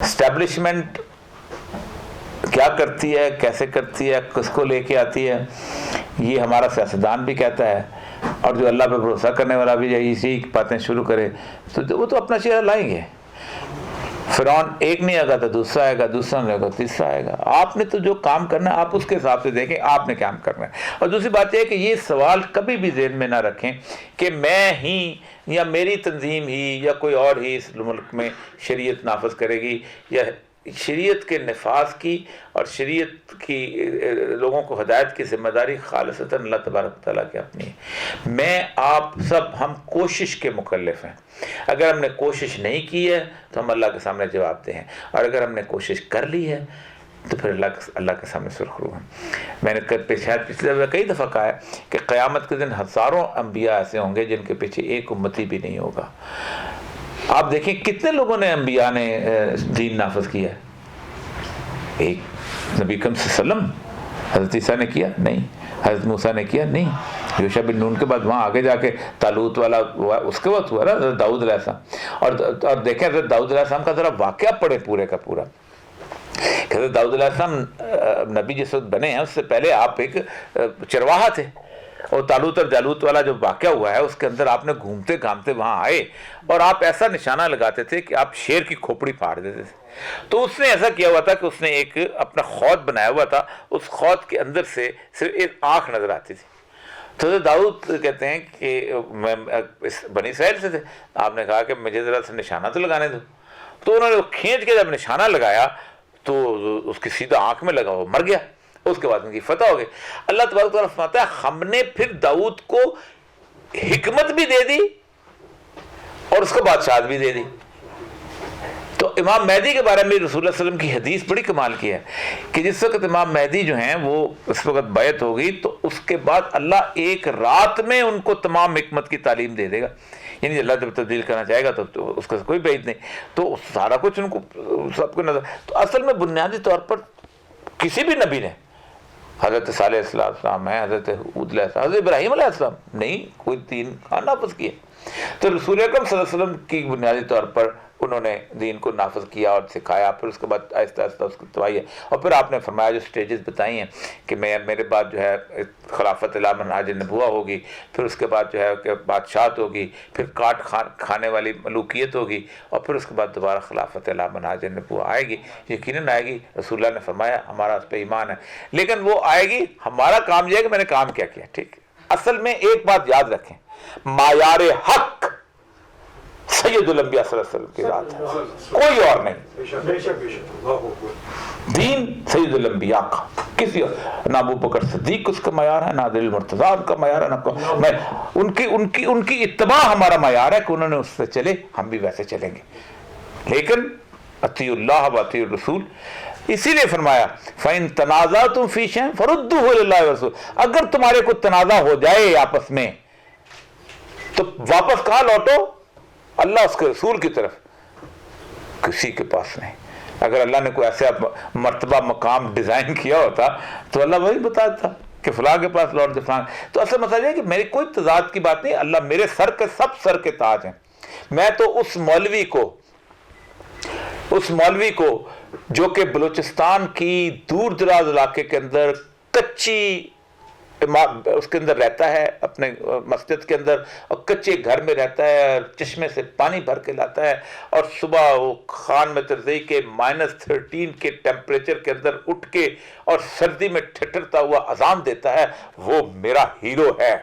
Establishment کیا کرتی ہے، کیسے کرتی ہے، کس کو لے کے آتی ہے، یہ ہمارا سیاستدان بھی کہتا ہے، اور جو اللہ پہ بھروسہ کرنے والا بھی اسی باتیں شروع کرے تو وہ تو اپنا چہرہ لائیں گے. فرعون ایک نہیں آئے گا تو دوسرا آئے گا، دوسرا نہیں آئے گا تیسرا آئے گا. آپ نے تو جو کام کرنا ہے آپ اس کے حساب سے دیکھیں آپ نے کام کرنا ہے. اور دوسری بات یہ ہے کہ یہ سوال کبھی بھی ذہن میں نہ رکھیں کہ میں ہی یا میری تنظیم ہی یا کوئی اور ہی اس ملک میں شریعت نافذ کرے گی، یا شریعت کے نفاذ کی اور شریعت کی لوگوں کو ہدایت کی ذمہ داری خالصتاً اللہ تبارک تعالیٰ کی اپنی ہے. میں آپ سب ہم کوشش کے مکلف ہیں. اگر ہم نے کوشش نہیں کی ہے تو ہم اللہ کے سامنے جواب دیں ہیں، اور اگر ہم نے کوشش کر لی ہے تو پھر اللہ کے سامنے سرخرو ہیں. میں نے شاید پچھلے دفعہ کئی دفعہ کہا ہے کہ قیامت کے دن ہزاروں انبیاء ایسے ہوں گے جن کے پیچھے ایک امتی بھی نہیں ہوگا. آپ دیکھیں کتنے لوگوں نے انبیاء نے دین نافذ کیا ہے. ایک نبی اکرم صلی اللہ علیہ وسلم، حضرت عیسیٰ نے کیا نہیں، حضرت موسیٰ نے کیا نہیں، یوشع بن نون کے بعد وہاں آگے جا کے طالوت والا اس کے وقت ہوا نا حضرت داؤد علیہ السلام. اور دیکھیں حضرت داؤد علیہ السلام کا ذرا واقعہ پڑھیں پورے کا پورا. حضرت داؤد علیہ السلام نبی جس وقت بنے ہیں اس سے پہلے آپ ایک چرواہا تھے، اور طالوت اور جالوت والا جو واقعہ ہوا ہے اس کے اندر آپ نے گھومتے گھامتے وہاں آئے اور آپ ایسا نشانہ لگاتے تھے کہ آپ شیر کی کھوپڑی پھاڑ دیتے تھے. تو اس نے ایسا کیا ہوا تھا کہ اس نے ایک اپنا خود بنایا ہوا تھا، اس خود کے اندر سے صرف ایک آنکھ نظر آتی تھی. تو حضرت داؤد کہتے ہیں کہ میں بنی اسرائیل سے تھے، آپ نے کہا کہ مجھے ذرا سا نشانہ تو لگانے دو. تو انہوں نے کھینچ کے جب نشانہ لگایا تو اس کی سیدھا آنکھ میں لگا، وہ مر گیا. اس کے بعد ان کی فتح ہو گئی. اللہ تبارک تعالیٰ فرماتا ہے ہم نے پھر داؤد کو حکمت بھی دے دی اور اس کو بادشاہت بھی دے دی. تو امام مہدی کے بارے میں رسول اللہ صلی اللہ علیہ وسلم کی حدیث بڑی کمال کی ہے کہ جس وقت امام مہدی جو ہیں وہ اس وقت بیعت ہوگی تو اس کے بعد اللہ ایک رات میں ان کو تمام حکمت کی تعلیم دے دے گا. یعنی اللہ جب تبدیل کرنا چاہے گا تو اس کا کوئی بعید نہیں، تو سارا کچھ ان کو سب کو نظر. تو اصل میں بنیادی طور پر کسی بھی نبی نے، حضرت صالح علیہ السلام ہے، حضرت ہود علیہ السلام، حضرت ابراہیم علیہ السلام نہیں کوئی دین نافذ کیا. تو رسول اکرم صلی اللہ علیہ وسلم کی بنیادی طور پر انہوں نے دین کو نافذ کیا اور سکھایا. پھر اس کے بعد آہستہ آہستہ اس کی تباہی ہے. اور پھر آپ نے فرمایا جو سٹیجز بتائی ہیں کہ میرے بعد جو ہے خلافت الی منہاج النبوہ ہوگی، پھر اس کے بعد جو ہے کہ بادشاہت ہوگی، پھر کاٹ کھانے والی ملوکیت ہوگی، اور پھر اس کے بعد دوبارہ خلافت الی منہاج النبوہ آئے گی. یقیناً آئے گی. رسول اللہ نے فرمایا ہمارا اس پہ ایمان ہے، لیکن وہ آئے گی. ہمارا کام یہ ہے کہ میں نے کام کیا کیا. ٹھیک. اصل میں ایک بات یاد رکھیں، معیار حق سید الانبیاء صلی اللہ علیہ وسلم کی ذات ہے، کوئی اور نہیں. دین سید الانبیاء کا کسی اور، نہ ابو بکر صدیق اس کا معیار ہے، نہ علی المرتضیٰ کا معیار ہے، نہ ان کی اتباع ہمارا معیار ہے کہ انہوں نے اس سے چلے، ہم بھی ویسے چلیں گے. لیکن اطیعوا اللہ و اطیعوا الرسول، اسی لیے فرمایا فَإِن تَنَازَعْتُمْ فِي شَيْءٍ فَرُدُّوهُ إِلَى اللَّهِ وَالرَّسُولِ. اگر تمہارے کو تنازع ہو جائے آپس میں تو واپس کہاں لوٹو؟ اللہ اس کے رسول کی طرف. کسی کے پاس نہیں. اگر اللہ نے کوئی ایسا مرتبہ مقام ڈیزائن کیا ہوتا تو اللہ وہی بتاتا تھا کہ فلاں کے پاس لوٹ دے فلاں. تو اصل مسئلہ یہ ہے کہ میری کوئی تضاد کی بات نہیں. اللہ میرے سر کے سب سر کے تاج ہیں. میں تو اس مولوی کو جو کہ بلوچستان کی دور دراز علاقے کے اندر کچی اس کے اندر رہتا ہے، اپنے مسجد کے اندر، اور کچے گھر میں رہتا ہے، چشمے سے پانی بھر کے لاتا ہے، اور صبح وہ خان میں ترزئی کے -13 کے ٹیمپریچر کے اندر اٹھ کے اور سردی میں ٹھٹرتا ہوا اذان دیتا ہے. وہ میرا ہیرو ہے،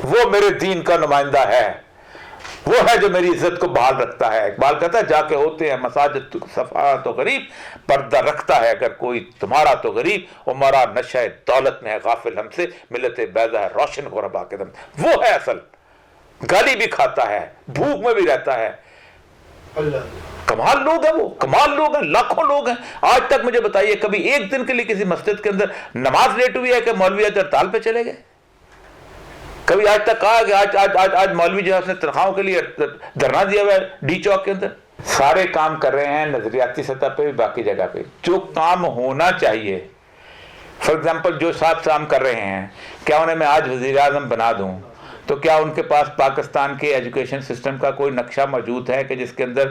وہ میرے دین کا نمائندہ ہے، وہ ہے جو میری عزت کو بحال رکھتا ہے. اقبال کہتا ہے جا کے ہوتے ہیں مساجد صفا تو غریب، پردہ رکھتا ہے اگر کوئی تمہارا تو غریب، ہمارا نشہ دولت میں ہے غافل ہم سے، ملت بیضا ہے روشن غربا کے دم. وہ ہے اصل. گالی بھی کھاتا ہے، بھوک میں بھی رہتا ہے. کمال لوگ ہیں، وہ کمال لوگ ہیں، لاکھوں لوگ ہیں. آج تک مجھے بتائیے کبھی ایک دن کے لیے کسی مسجد کے اندر نماز لیٹ ہوئی ہے کہ مولوی آج ہڑتال پہ چلے گئے؟ کبھی آج تک کہا کہ آج مولوی جو ہے اس نے تنخواہوں کے لیے دھرنا دیا ہوا ہے ڈی چوک کے اندر؟ سارے کام کر رہے ہیں نظریاتی سطح پہ بھی، باقی جگہ پہ جو کام ہونا چاہیے. فار ایگزامپل جو صاحب کر رہے ہیں، کیا انہیں میں آج وزیر اعظم بنا دوں تو کیا ان کے پاس پاکستان کے ایجوکیشن سسٹم کا کوئی نقشہ موجود ہے کہ جس کے اندر